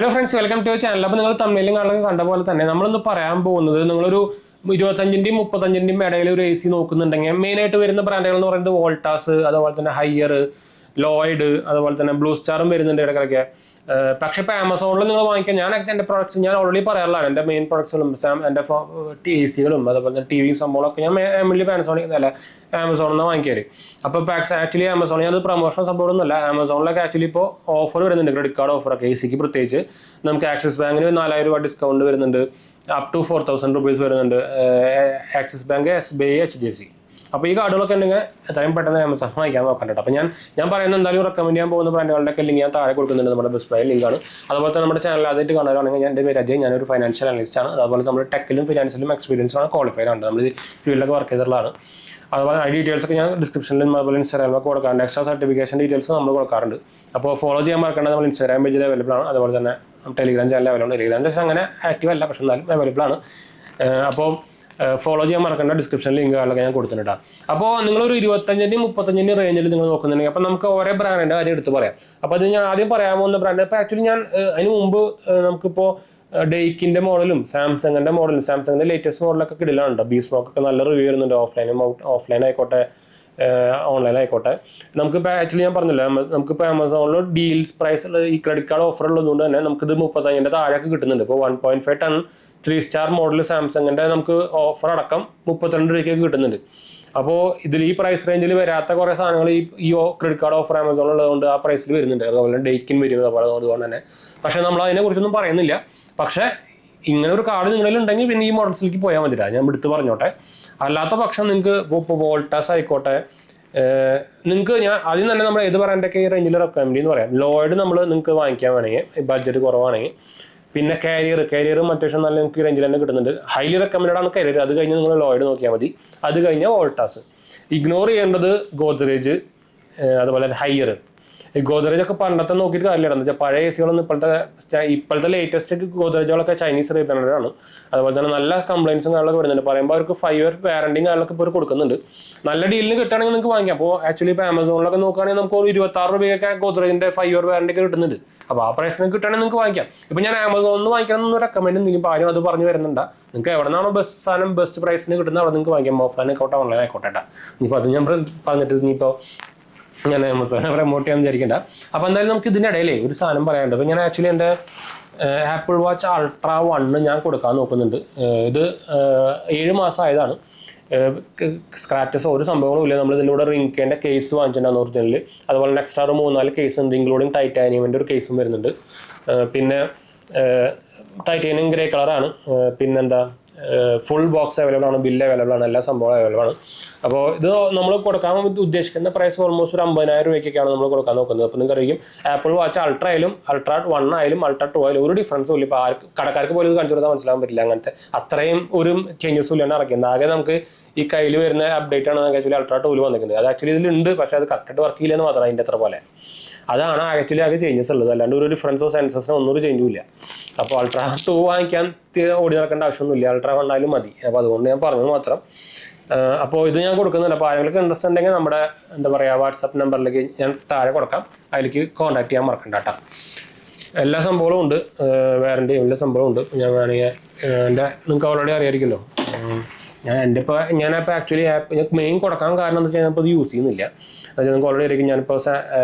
Hello friends, welcome to channel. അപ്പോൾ നിങ്ങൾ തമ്മിലും കാണുന്നത് കണ്ട പോലെ തന്നെ നമ്മളിന്ന് പറയാൻ പോകുന്നത്, നിങ്ങളൊരു 25-ന്റെയും 35-ന്റെയും ഇടയിൽ ഒരു AC നോക്കുന്നുണ്ടെങ്കിൽ മെയിനായിട്ട് വരുന്ന ബ്രാൻഡുകൾ എന്ന് പറയുന്നത് വോൾട്ടാസ്, അതുപോലെ തന്നെ ഹയ്യർ, ലോയിഡ്, അതുപോലെ തന്നെ ബ്ലൂ സ്റ്റാറും വരുന്നുണ്ട് ഇടയ്ക്കൊക്കെ. പക്ഷേ ഇപ്പോൾ ആമസോണിൽ നിങ്ങൾ വാങ്ങിക്കാൻ എൻ്റെ പ്രോഡക്ട്സ് ഞാൻ ഓൾറെഡി പറയാറുള്ളതാണ്. എൻ്റെ മെയിൻ പ്രോഡക്ട്സുകളും എൻ്റെ AC-കളും അതുപോലെ തന്നെ TV സംഭവങ്ങളൊക്കെ ഞാൻ മെയിൻലി പാനസോണിക് അല്ല ആമസോണിൽ നിന്ന് വാങ്ങിക്കാറ്. അപ്പോൾ ആക്ച്വലി ആമസോണിൽ അത് പ്രൊമോഷൻ സംഭവമൊന്നുമല്ല. ആമസോണിലൊക്കെ ആക്ച്വലി ഇപ്പോൾ ഓഫർ വരുന്നുണ്ട്, ക്രെഡിറ്റ് കാർഡ് ഓഫറൊക്കെ AC-ക്ക് പ്രത്യേകിച്ച്. നമുക്ക് ആക്സിസ് ബാങ്കിന് 4000 രൂപ ഡിസ്കൗണ്ട് വരുന്നുണ്ട്, അപ് ടു 4000 റുപ്പീസ് വരുന്നുണ്ട്. Axis bank, SBI, HDFC. അപ്പോൾ ഈ കാർഡുകളൊക്കെ ഉണ്ടെങ്കിൽ എത്രയും പെട്ടെന്ന് ആമസോൺ വാങ്ങിക്കാൻ നോക്കണ്ട. അപ്പോൾ ഞാൻ പറയുന്നത് എന്തായാലും റെക്കമെൻഡ് ചെയ്യാൻ പോകുന്ന ബ്രാൻഡുകളുടെ ഒക്കെ ലിങ്ക് ഞാൻ താഴെ കൊടുക്കുന്നുണ്ട്, നമ്മുടെ ഡിസ്പ്ലേ ലിങ്കാണ്. അതുപോലെ തന്നെ നമ്മുടെ ചാനൽ ആദ്യമായിട്ട് കാണുകയാണെങ്കിൽ എൻ്റെ പേര് അജയ്, ഞാനൊരു ഫൈനാൻഷ്യൽ അനലിസ്റ്റ് ആണ്. അതുപോലെ നമ്മൾ ടെക്കിലും ഫിനാൻഷ്യലും എക്സ്പീരിയൻസ് ആണ്, ക്വാളിഫൈഡ് ആണ്, നമ്മൾ ഫീൽഡൊക്കെ വർക്ക് ചെയ്തിട്ടുള്ളതാണ്. അതുപോലെ ആ ഡീറ്റെയിൽസ് ഒക്കെ ഞാൻ ഡിസ്ക്രിപ്ഷനിലും അതുപോലെ ഇൻസ്റ്റാഗ്രാമിലൊക്കെ കൊടുക്കാറുണ്ട്. എക്സ്ട്രാ സർട്ടിഫിക്കേഷൻ ഡീറ്റെയിൽസ് നമ്മൾ കൊടുക്കാറുണ്ട്. അപ്പോൾ ഫോളോ ചെയ്യാൻ മറക്കേണ്ടത് നമ്മൾ ഇൻസ്റ്റാഗ്രാം പേജിൽ അവൈലബിൾ ആണ്. അതുപോലെ തന്നെ ടെലിഗ്രാം ചാനൽ അവൈലബിൾ ആണ്. ടെലിഗ്രാം പക്ഷേ അങ്ങനെ ആക്റ്റീവ് അല്ല, പക്ഷേ എന്നാലും അവൈലബിൾ ആണ്. അപ്പോൾ ഫോളോ ചെയ്യാൻ മറക്കേണ്ട, ഡിസ്ക്രിപ്ഷൻ ലിങ്കുകളൊക്കെ ഞാൻ കൊടുത്തിട്ടുണ്ട്. അപ്പോൾ നിങ്ങളൊരു 25-ന്റെയും 35-ന്റെയും റേഞ്ചിൽ നിങ്ങൾ നോക്കുന്നുണ്ടെങ്കിൽ അപ്പോൾ നമുക്ക് ഓരോ ബ്രാൻഡിൻ്റെ കാര്യം എടുത്ത് പറയാം. അപ്പോൾ അത് ഞാൻ ആദ്യം പറയാൻ പോകുന്ന ബ്രാൻഡ്, ഇപ്പോൾ ആക്ച്വലി ഞാൻ അതിന് മുമ്പ് നമുക്കിപ്പോൾ ഡെയ്ക്കിൻ്റെ മോഡലും സാംസങ്ങിൻ്റെ മോഡലും സാംസങ്ങിൻ്റെ ലേറ്റസ്റ്റ് മോഡലൊക്കെ കിടലാണ്. ബി സ്മോക്കൊക്കെ നല്ല റിവ്യൂ വരുന്നുണ്ട്, ഓഫ്ലൈൻ ആയിക്കോട്ടെ ഓൺലൈൻ ആയിക്കോട്ടെ. നമുക്കിപ്പോൾ ആക്ച്വലി ഞാൻ പറഞ്ഞില്ല, നമുക്കിപ്പോൾ ആമസോണിൽ ഡീൽസ് പ്രൈസ് ഈ ക്രെഡിറ്റ് കാർഡ് ഓഫർ ഉള്ളതുകൊണ്ട് തന്നെ നമുക്കിത് 35-ന്റെ താഴേക്ക് കിട്ടുന്നുണ്ട്. ഇപ്പോൾ 1.5 ടൺ 3 സ്റ്റാർ മോഡൽ സാംസങ്ങിൻ്റെ നമുക്ക് ഓഫർ അടക്കം 32 രൂപയ്ക്ക് കിട്ടുന്നുണ്ട്. അപ്പോൾ ഇതിൽ ഈ പ്രൈസ് റേഞ്ചിൽ വരാത്ത കുറേ സാധനങ്ങൾ ഈ ക്രെഡിറ്റ് കാർഡ് ഓഫർ ആമസോണിൽ ഉള്ളതുകൊണ്ട് ആ പ്രൈസിൽ വരുന്നുണ്ട്. അതുപോലെ ഡേക്കിന് വരും, അതുകൊണ്ട് തന്നെ. പക്ഷേ നമ്മൾ അതിനെക്കുറിച്ചൊന്നും പറയുന്നില്ല. പക്ഷേ ഇങ്ങനെ ഒരു കാർഡ് നിങ്ങളിൽ ഉണ്ടെങ്കിൽ പിന്നെ ഈ മോഡൽസിലേക്ക് പോയാൽ മതിയില്ല, ഞാൻ എടുത്ത് പറഞ്ഞോട്ടെ. അല്ലാത്ത പക്ഷം നിങ്ങൾക്ക് ഇപ്പോൾ വോൾട്ടാസ് ആയിക്കോട്ടെ, നിങ്ങൾക്ക് ഞാൻ ആദ്യം തന്നെ നമ്മൾ ഏത് ബ്രാൻഡൊക്കെ ഈ റേഞ്ചിൽ റെക്കമെൻഡ് എന്ന് പറയാം. ലോയിഡ് നിങ്ങൾക്ക് വാങ്ങിക്കാൻ വേണമെങ്കിൽ ബഡ്ജറ്റ് കുറവാണെങ്കിൽ. പിന്നെ കാരിയറും അത്യാവശ്യം നല്ല നിങ്ങൾക്ക് റേഞ്ചിൽ തന്നെ കിട്ടുന്നുണ്ട്. ഹൈലി റെക്കമെൻഡ് ആണ് കാരിയർ. അത് കഴിഞ്ഞ് നിങ്ങൾ ലോയിഡ് നോക്കിയാൽ മതി. അത് കഴിഞ്ഞാൽ വോൾട്ടാസ്. ഇഗ്നോർ ചെയ്യേണ്ടത് ഗോദ്രേജ്, അതുപോലെ ഹയ്യർ. ഈ ഗോദ്രേജ് ഒക്കെ പണ്ടത്തെ നോക്കിയിട്ട് കാര്യമില്ല. എന്താ വെച്ചാൽ പഴയ AC-കളൊന്നും ഇപ്പോഴത്തെ ലേറ്റസ്റ്റ് ഗോദ്രേജുകളൊക്കെ ചൈനീസ് റീബ്രാൻഡാണ്. അതുപോലെ തന്നെ നല്ല കംപ്ലയിൻസും കാര്യങ്ങളൊക്കെ വരുന്നുണ്ട്. പറയുമ്പോൾ അവർക്ക് 5 ഇയർ വാറണ്ടിയും കാര്യങ്ങളൊക്കെ ഇപ്പോൾ കൊടുക്കുന്നുണ്ട്. നല്ല ഡീലിന് കിട്ടുകയാണെങ്കിൽ നിങ്ങൾക്ക് വാങ്ങിക്കാം. അപ്പോൾ ആക്ച്വലി ഇപ്പോൾ ആമസോണിലൊക്കെ നോക്കുകയാണെങ്കിൽ നമുക്ക് ഒരു 26 രൂപയൊക്കെ ഗോദ്രേജിൻ്റെ 5 ഇയർ വാറണ്ടി ഒക്കെ കിട്ടുന്നുണ്ട്. അപ്പോൾ ആ പ്രൈസിന് കിട്ടുകയാണെങ്കിൽ നിങ്ങൾക്ക് വാങ്ങിക്കാം. ഇപ്പോൾ ഞാൻ ആമസോണിൽ നിന്ന് വാങ്ങിക്കണമെന്ന് റെക്കമെൻഡ് ഒന്നും ഇപ്പോൾ ആരും അത് പറഞ്ഞു വരുന്നുണ്ട്. നിങ്ങൾക്ക് എവിടെ നിന്നാണോ ബെസ്റ്റ് സാധനം ബെസ്റ്റ് പ്രൈസിന് കിട്ടുന്നത് അവിടെ നിങ്ങൾക്ക് വാങ്ങിക്കാം. ഓഫ്ലൈൻ ആയിക്കോട്ടെ ഓൺലൈൻ ആയിക്കോട്ടെ. ഇനിയിപ്പോൾ അത് ഞാൻ പറഞ്ഞിട്ട് ഇനിയിപ്പോൾ ഞാൻ ആമസോണിനെ പ്രമോട്ട് ചെയ്യാൻ വിചാരിക്കണ്ട. അപ്പോൾ എന്തായാലും നമുക്ക് ഇതിൻ്റെ ഇടയിലേ ഒരു സാധനം പറയാനുണ്ട്. അപ്പോൾ ഞാൻ ആക്ച്വലി എൻ്റെ ആപ്പിൾ വാച്ച് അൾട്രാ 1 ഞാൻ കൊടുക്കാൻ നോക്കുന്നുണ്ട്. ഇത് 7 മാസം ആയതാണ്. സ്ക്രാച്ചസ് ഒരു സംഭവങ്ങളും ഇല്ല. നമ്മൾ ഇതിലൂടെ റിംഗിൻ്റെ കേസ് വാങ്ങിച്ചിട്ടുണ്ടായിരുന്നു ഒറിജിനൽ. അതുപോലെ എക്സ്ട്രാ ഒരു 3-4 കേസ് ഉണ്ട്, ഇൻക്ലൂഡിങ് ടൈറ്റാനിയമിൻ്റെ ഒരു കേസും വരുന്നുണ്ട്. പിന്നെ ടൈറ്റാനിയം ഗ്രേ കളറാണ്. പിന്നെന്താ ഫുൾ ബോക്സ് അവൈലബിൾ ആണ്, ബില്ല് അവൈലബിൾ ആണ്, എല്ലാ സംഭവം അവൈലബിൾ ആണ്. അപ്പോൾ ഇത് നമ്മൾ കൊടുക്കാൻ ഉദ്ദേശിക്കുന്ന പ്രൈസ് ഓൾമോസ്റ്റ് ഒരു 50,000 രൂപയ്ക്കൊക്കെയാണ് നമ്മൾ കൊടുക്കാൻ നോക്കുന്നത്. അപ്പോൾ നിങ്ങൾക്ക് അറിയും ആപ്പിൾ വാച്ച് അൾട്ര ആയാലും അൾട്രാ 1 ആയാലും അൾട്രാ 2 ആയാലും ഒരു ഡിഫറൻസും ഇല്ല. ഇപ്പോൾ കടക്കാർക്ക് പോലും ഇത് കാണിച്ചു കൊടുത്താൽ മനസ്സിലാകാൻ പറ്റില്ല. അങ്ങനത്തെ അത്രയും ഒരു ചേഞ്ചസും ഇല്ലാണ്ട് ഇറക്കിയത്. ആകെ നമുക്ക് ഈ കയ്യിൽ വരുന്ന അപ്ഡേറ്റ് ആണ് ആക്ച്വലി അൾട്രാ 2 വന്നിരിക്കുന്നത്. അത് ആക്ച്വലി ഇതിലുണ്ട്, പക്ഷേ അത് കറക്റ്റായിട്ട് വർക്ക് ചെയ്യില്ലെന്ന് മാത്രം, അതിൻ്റെ അത്ര പോലെ. അതാണ് ആക്ച്വലി ആകെ ചേഞ്ചസ് ഉള്ളത്. അല്ലാണ്ട് ഒരു ഡിഫറൻസോ സെൻസസിനോ ഒന്നും ഒരു ചേഞ്ചും ഇല്ല. അപ്പോൾ അൾട്രാ 2 വാങ്ങിക്കാൻ ഓടി നടക്കേണ്ട ആവശ്യമൊന്നുമില്ല, അൾട്രാ 1 ആയാലും മതി. അപ്പോൾ അതുകൊണ്ട് ഞാൻ പറഞ്ഞത് മാത്രം. അപ്പോൾ ഇത് ഞാൻ കൊടുക്കുന്നുണ്ട്. അപ്പോൾ ആരെങ്കിലും ഇൻട്രസ്റ്റ് ഉണ്ടെങ്കിൽ നമ്മുടെ എന്താ പറയുക വാട്സപ്പ് നമ്പറിലേക്ക് ഞാൻ താഴെ കൊടുക്കാം, അതിലേക്ക് കോൺടാക്ട് ചെയ്യാൻ മറക്കണ്ട കേട്ടോ. എല്ലാ സംഭവവും ഉണ്ട്, വാറണ്ടി എല്ലാ സംഭവവും ഉണ്ട്. ഞാൻ വേണമെങ്കിൽ നിങ്ങൾക്ക് ഓൾറെഡി അറിയാമായിരിക്കുമല്ലോ. ഞാനിപ്പോൾ ആക്ച്വലി ഞാൻ മെയിൻ കൊടുക്കാൻ കാരണം എന്താ വെച്ചാൽ ഞാനിപ്പോൾ ഇത് യൂസ് ചെയ്യുന്നില്ല. എന്നുവെച്ചാൽ നിങ്ങൾക്ക് ഓൾറെഡി ആയിരിക്കും ഞാനിപ്പോൾ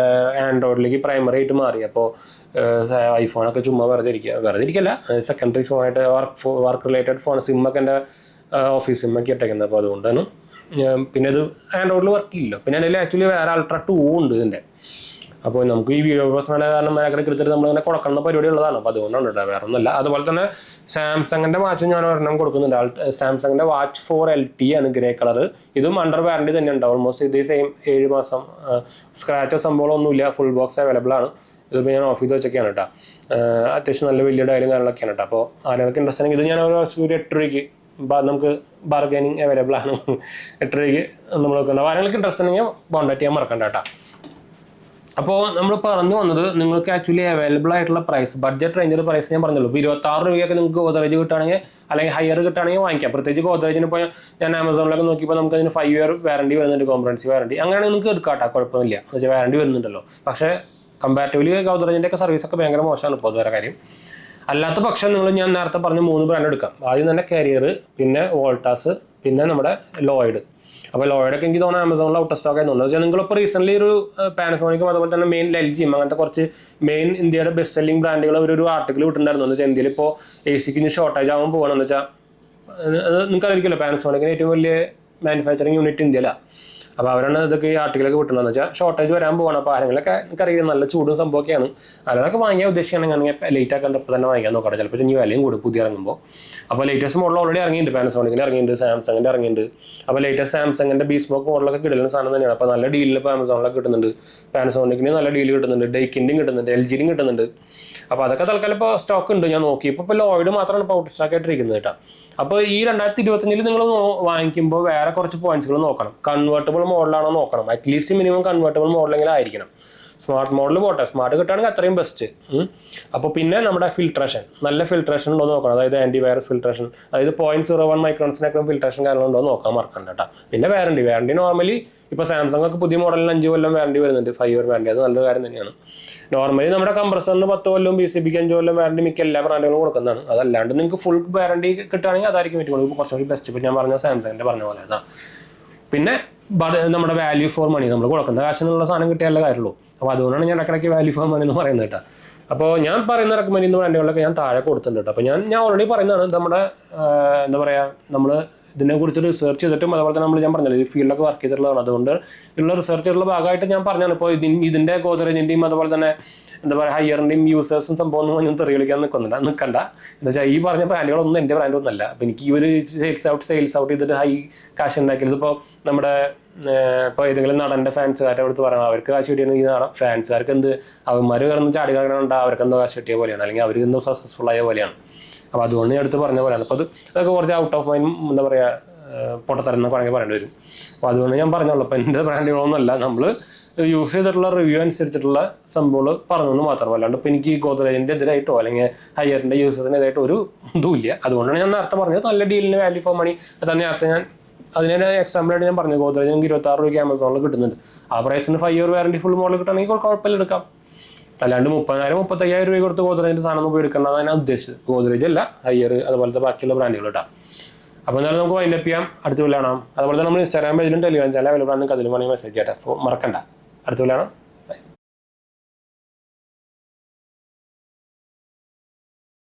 ആൻഡ്രോയിഡിലേക്ക് പ്രൈമറി ആയിട്ട് മാറി. അപ്പോൾ ഐഫോണൊക്കെ ചുമ്മാ വെറുതെ ഇരിക്കല്ല, സെക്കൻഡറി ഫോണായിട്ട് വർക്ക് റിലേറ്റഡ് ഫോൺ സിമ്മൊക്കെ എൻ്റെ ഓഫീസ് സിമ്മൊക്കെ ഇട്ടേക്കുന്നത്. അപ്പോൾ അതുകൊണ്ടാണ്. പിന്നെ ഇത് ആൻഡ്രോയിഡിൽ വർക്ക് ചെയ്യില്ല. പിന്നെ അതിൽ ആക്ച്വലി വേറെ അൾട്രാ 2 ഉണ്ട് ഇതിൻ്റെ. അപ്പോൾ നമുക്ക് ഈ വീഡിയോ പ്രശ്നം കാരണം മേഖലയ്ക്ക് എടുത്തിട്ട് നമ്മളിങ്ങനെ കൊടുക്കുന്ന പരിപാടി ഉള്ളതാണ്. അപ്പോൾ അതുകൊണ്ടാണ് കേട്ടോ, വേറെ ഒന്നുമല്ല. അതുപോലെ തന്നെ സാംസങ്ങിൻ്റെ വാച്ച് ഞാൻ ഒരെണ്ണം കൊടുക്കുന്നുണ്ട്. സാംസങ്ങിൻ്റെ വാച്ച് 4 LT ആണ്, ഗ്രേ കളർ. ഇതും അണ്ടർ വാറണ്ടി തന്നെ ഉണ്ട്. ഓൾമോസ്റ്റ് ഇതേ സെയിം 7 മാസം. സ്ക്രാച്ചോ സംഭവമൊന്നുമില്ല, ഫുൾ ബോക്സ് അവൈലബിൾ ആണ്. ഇതിപ്പോൾ ഞാൻ ഓഫ് ചെയ്ത് വെച്ചൊക്കെയാണ് കേട്ടോ. അത്യാവശ്യം നല്ല വലിയ ഡയലും കാര്യങ്ങളൊക്കെയാണ് കേട്ടോ. അപ്പോൾ ആരെയൊക്കെ ഇൻട്രസ്റ്റ് ആണെങ്കിൽ ഇത് ഞാൻ ഒരു 8 രൂപയ്ക്ക് നമുക്ക് ബാർഗൈനിങ് അവൈലബിൾ ആണ്. 8 രൂപയ്ക്ക് നമ്മൾ നോക്കുന്നത്. ആരെയൊക്കെ ഇൻട്രസ്റ്റ് ഉണ്ടെങ്കിൽ കോൺടാക്ട് ചെയ്യാൻ മറക്കണ്ട കേട്ടോ. അപ്പോൾ നമ്മൾ പറഞ്ഞു വന്നത് നിങ്ങൾക്ക് ആക്ച്വലി അവൈലബിൾ ആയിട്ടുള്ള പ്രൈസ് ബഡ്ജറ്റ് റേഞ്ചിൽ പ്രൈസ് ഞാൻ പറഞ്ഞുള്ളൂ. ഇപ്പോൾ 26 രൂപയൊക്കെ നിങ്ങൾക്ക് ഗോദ്രേജ് കിട്ടുകയാണെങ്കിൽ അല്ലെങ്കിൽ ഹയർ കിട്ടുകയാണെങ്കിൽ വാങ്ങിക്കാം. പ്രത്യേകിച്ച് ഗോദ്രേജിന് ഇപ്പോൾ ഞാൻ ആമസോണിലൊക്കെ നോക്കിയപ്പോൾ നമുക്ക് അതിന് 5 ഇയർ വാറണ്ടി വരുന്നുണ്ട്, കോംപ്രഹെൻസീവ് വാറണ്ടി. അങ്ങനെയാണെങ്കിൽ നിങ്ങൾക്ക് എടുക്കാം കേട്ടോ, കുഴപ്പമില്ല. എന്ന് വെച്ചാൽ വാറണ്ടി വരുന്നുണ്ടല്ലോ. പക്ഷേ കമ്പാരിറ്റീവ്ലി ഗോദ്രേജിൻ്റെ ഒക്കെ സർവീസ് ഒക്കെ ഭയങ്കര മോശമാണ് ഇപ്പോൾ അത് വേറെ കാര്യം. അല്ലാത്ത പക്ഷം ഞാൻ നേരത്തെ പറഞ്ഞ 3 ബ്രാൻഡ് എടുക്കാം. ആദ്യം തന്നെ കാരിയർ, പിന്നെ വോൾട്ടാസ്, പിന്നെ നമ്മുടെ ലോയിഡ്. അപ്പോൾ ലോയിഡൊക്കെ എനിക്ക് തോന്നുന്നു ആമസോണിൽ ഔട്ട് ഓഫ് സ്റ്റോക്ക് ആയി തോന്നുന്നത്. നിങ്ങളിപ്പോൾ റീസെൻ്റ്ലി ഒരു പാനസോണിക്കും അതുപോലെ തന്നെ മെയിൻ എൽജിയും അങ്ങനത്തെ കുറച്ച് മെയിൻ ഇന്ത്യയുടെ ബെസ്റ്റ് സെല്ലിംഗ് ബ്രാൻഡുകൾ ഒരു ആർട്ടിക്കിൾ വിട്ടിട്ടുണ്ടായിരുന്നു. എന്ന് വെച്ചാൽ ഇന്ത്യയിൽ ഇപ്പോൾ AC ക്ക് ഷോർട്ടേജ് ആവാൻ പോകണമെന്ന് വെച്ചാൽ നിങ്ങൾക്ക് അറിയിക്കില്ല, പാനസോണിക്കിന് ഏറ്റവും വലിയ മാനുഫാക്ചറിങ് യൂണിറ്റ് ഇന്ത്യയിലാണ്. അപ്പോൾ അവരാണ് ഇതൊക്കെ ഈ ആർട്ടിക്കിളൊക്കെ വിട്ടുണ്ടെന്ന് വെച്ചാൽ ഷോർട്ടേജ് വരാൻ പോകണം. അപ്പോൾ ആരെങ്കിലൊക്കെ എനിക്കറിയാം നല്ല ചൂടും സംഭവമൊക്കെയാണ്. അതിനൊക്കെ വാങ്ങിയാൽ ഉദ്ദേശിക്കുകയാണെങ്കിൽ ലേറ്റ് ആക്കാൻ ഇപ്പോൾ തന്നെ വാങ്ങിക്കാൻ നോക്കട്ടെ. ചിലപ്പോൾ ഇനി വിലയും കൂടും പുതിയ ഇറങ്ങുമ്പോൾ. അപ്പോൾ ലേറ്റസ്റ്റ് മോഡൽ ഓൾറെഡി ഇറങ്ങിയിട്ടുണ്ട്, പാനസോണിക്കിന് ഇറങ്ങിയിട്ടുണ്ട്, സാംസങ്ങിൻ്റെ ഇറങ്ങിയിട്ടുണ്ട്. അപ്പോൾ ലേറ്റസ്റ്റ് സാംസങ്ങിൻ്റെ ബീസ്മോക്ക് മോഡലൊക്കെ കിട്ടുന്ന സാധനം തന്നെയാണ്. അപ്പോൾ നല്ല ഡീലിൽ ഇപ്പോൾ ആമസോണിലൊക്കെ കിട്ടുന്നുണ്ട്. പാനസോണിക്കിന് നല്ല ഡീൽ കിട്ടുന്നുണ്ട്, ഡെയ്ക്കിൻ്റെയും കിട്ടുന്നുണ്ട്, LGയുടെയും കിട്ടുന്നുണ്ട്. അപ്പോൾ അതൊക്കെ തൽക്കാലം ഇപ്പോൾ സ്റ്റോക്ക് ഉണ്ട്. ഞാൻ നോക്കി ഇപ്പോൾ ലോയിഡ് മാത്രമാണ് ഇപ്പോൾ ഔട്ട് സ്റ്റോക്ക് ആയിട്ടിരിക്കുന്നത് കേട്ടോ. അപ്പോൾ ഈ 2025 നിങ്ങൾ വാങ്ങിക്കുമ്പോൾ വേറെ കുറച്ച് പോയിന്റ്സുകൾ നോക്കണം. കൺവേർട്ടബിൾ മോഡലാണോ നോക്കണം. അറ്റ്ലീസ്റ്റ് മിനിമം കൺവേർട്ടബിൾ മോഡലെങ്കിലും ആയിരിക്കണം. സ്മാർട്ട് മോഡൽ പോട്ടെ, സ്മാർട്ട് കിട്ടുകയാണെങ്കിൽ അത്രയും ബെസ്റ്റ്. അപ്പോൾ പിന്നെ നമ്മുടെ ഫിൽട്രേഷൻ, നല്ല ഫിൽട്രേഷൻ ഉണ്ടോ നോക്കണം. അതായത് ആൻറ്റിവൈറസ് ഫിൽട്രേഷൻ, അതായത് 0.01 മൈക്രോൺസിനൊക്കെ ഫിൽട്രേഷൻ കാര്യങ്ങളുണ്ടോ നോക്കാൻ മറക്കണ്ട കേട്ടോ. പിന്നെ വാറണ്ടി നോർമലി ഇപ്പോൾ സാംസങ് ഒക്കെ പുതിയ മോഡലിന് 5 കൊല്ലം വാറണ്ടി വരുന്നുണ്ട്, 5 ഇയർ വാറണ്ടി. അത് നല്ലൊരു കാര്യം തന്നെയാണ്. നോർമലി നമ്മുടെ കംപ്രസറിന് 10 കൊല്ലം, BCBക്ക് 5 കൊല്ലം വാറണ്ടി മിക്ക എല്ലാ ബ്രാൻഡുകളും കൊടുക്കുന്നതാണ്. അതല്ലാണ്ട് നിങ്ങൾക്ക് ഫുൾ വാറണ്ടി കിട്ടുകയാണെങ്കിൽ അതായിരിക്കും പറ്റുള്ളൂ കുറച്ചുകൂടി ബെസ്റ്റ്. ഇപ്പോൾ ഞാൻ പറഞ്ഞ സാംസങ്ങിൻ്റെ പറഞ്ഞ പോലെ അതാണ്. പിന്നെ നമ്മുടെ വാല്യൂ ഫോർ മണി, നമ്മൾ കൊടുക്കുന്ന കാശിനുള്ള സാധനം കിട്ടിയാലേ കാര്യമുള്ളൂ. അപ്പോൾ അതുകൊണ്ടാണ് ഞാൻ ഇടയ്ക്കിടയ്ക്ക് വാല്യൂ ഫോർ മണി എന്ന് പറയുന്നത് കേട്ടോ. അപ്പോൾ ഞാൻ പറയുന്ന റെക്കമെൻഡ് ചെയ്യുന്ന ബ്രാൻഡുകളൊക്കെ ഞാൻ താഴെ കൊടുത്തിട്ടുണ്ട് കേട്ടോ. അപ്പോൾ ഞാൻ ഓൾറെഡി പറയുന്നതാണ്, നമ്മുടെ എന്താ പറയുക, നമ്മൾ ഇതിനെക്കുറിച്ച് റിസർച്ച് ചെയ്തിട്ടും അതുപോലെ തന്നെ ഞാൻ പറഞ്ഞല്ലോ ഈ ഫീൽഡൊക്കെ വർക്ക് ചെയ്തിട്ടുള്ളതാണ്. അതുകൊണ്ട് ഉള്ള റിസർച്ചുകളുടെ ഭാഗമായിട്ട് ഞാൻ പറഞ്ഞാണ്. ഇപ്പോൾ ഇതിൻ്റെ ഗോദ്രേജിൻ്റെയും അതുപോലെ തന്നെ എന്താ പറയുക ഹയറിൻ്റെയും യൂസേഴ്സും സംഭവം ഒന്നും തെറി കളിക്കാൻ നിൽക്കണ്ട. എന്താ വെച്ചാൽ ഈ പറഞ്ഞ ബ്രാൻഡുകളൊന്നും എൻ്റെ ബ്രാൻഡൊന്നുമല്ല. അപ്പോൾ എനിക്ക് ഇവർ സെയിൽസ് ഔട്ട് ചെയ്തിട്ട് ഹൈ കാശ് ഉണ്ടാക്കിയത് ഇപ്പോൾ നമ്മുടെ ഇപ്പോൾ ഏതെങ്കിലും നടൻ്റെ ഫാൻസുകാരുടെ അടുത്ത് പറയാം, അവർക്ക് കാശ് കിട്ടിയാണ് ഈ നടൻ ഫാൻസുകാർക്ക് എന്ത് അവന്മാർ കിടന്ന് ചാടി കിടക്കണുണ്ടാ, അവർക്ക് എന്തോ കാശ് കിട്ടിയ പോലെയാണ്, അല്ലെങ്കിൽ അവർ എന്തോ സക്സസ്ഫുൾ ആയ പോലെയാണ്. അപ്പോൾ അതുകൊണ്ട് ഞാൻ അടുത്ത് പറഞ്ഞ പോലെയാണ്. അപ്പോൾ അതൊക്കെ കുറച്ച് ഔട്ട് ഓഫ് മൈൻഡ് എന്താ പറയുക പൊട്ടത്തരം വേണമെങ്കിൽ പറയേണ്ടി വരും. അപ്പോൾ അതുകൊണ്ട് ഞാൻ പറഞ്ഞോളൂ, അപ്പോൾ എൻ്റെ ബ്രാൻഡുകളൊന്നുമല്ല, നമ്മൾ യൂസ് ചെയ്തിട്ടുള്ള റിവ്യൂ അനുസരിച്ചിട്ടുള്ള സംഭവങ്ങൾ പറഞ്ഞെന്ന് മാത്രം. അല്ലാണ്ട് ഇപ്പോൾ എനിക്ക് ഗോദ്രേജിൻ്റെ എതിരായിട്ടോ അല്ലെങ്കിൽ ഹയറിൻ്റെ യൂസേഴ്സിൻ്റെ എതിരായിട്ടോ ഒരു ഇതുമില്ല. അതുകൊണ്ടാണ് ഞാൻ നേരത്തെ പറഞ്ഞത് നല്ല ഡീലിന് വാല്യൂ ഫോർ മണി. അത് നേരത്തെ ഞാൻ അതിന് എക്സാമ്പിളായിട്ട് ഞാൻ പറഞ്ഞു, ഗോദ്രേജ് നമുക്ക് 26 രൂപയ്ക്ക് ആമസോണിൽ കിട്ടുന്നുണ്ട്. ആ പ്രൈസിന് 5 ഇയർ വാറണ്ടി ഫുൾ മോഡൽ കിട്ടുകയാണെങ്കിൽ കുഴപ്പമില്ല, എടുക്കാം. അല്ലാണ്ട് 30,000-35,000 രൂപ കൊടുത്ത് ഗോദ്രേജിൻ്റെ സാധനം നമുക്ക് എടുക്കേണ്ടതാണ് ഞാൻ ഉദ്ദേശിച്ചത്. ഗോദ്രേജ് അല്ല, ഹയർ അതുപോലത്തെ ബാക്കിയുള്ള ബ്രാൻഡുകൾ കേട്ടോ. അപ്പോൾ എന്നാലും നമുക്ക് വൈൻഡപ്പ് ചെയ്യാം. അടുത്ത് കാണാം. അതുപോലെ തന്നെ നമ്മൾ ഇൻസ്റ്റാഗ്രാം പേജിലും ടെലിഗ്രാം ചാനൽ അവൈലബിൾ ആണ്. നിങ്ങൾക്ക് അതിലും വേണമെങ്കിൽ മെസ്സേജ് ചെയ്യട്ടെ. അപ്പോൾ മറക്കണ്ട. അടുത്ത് കാണാം.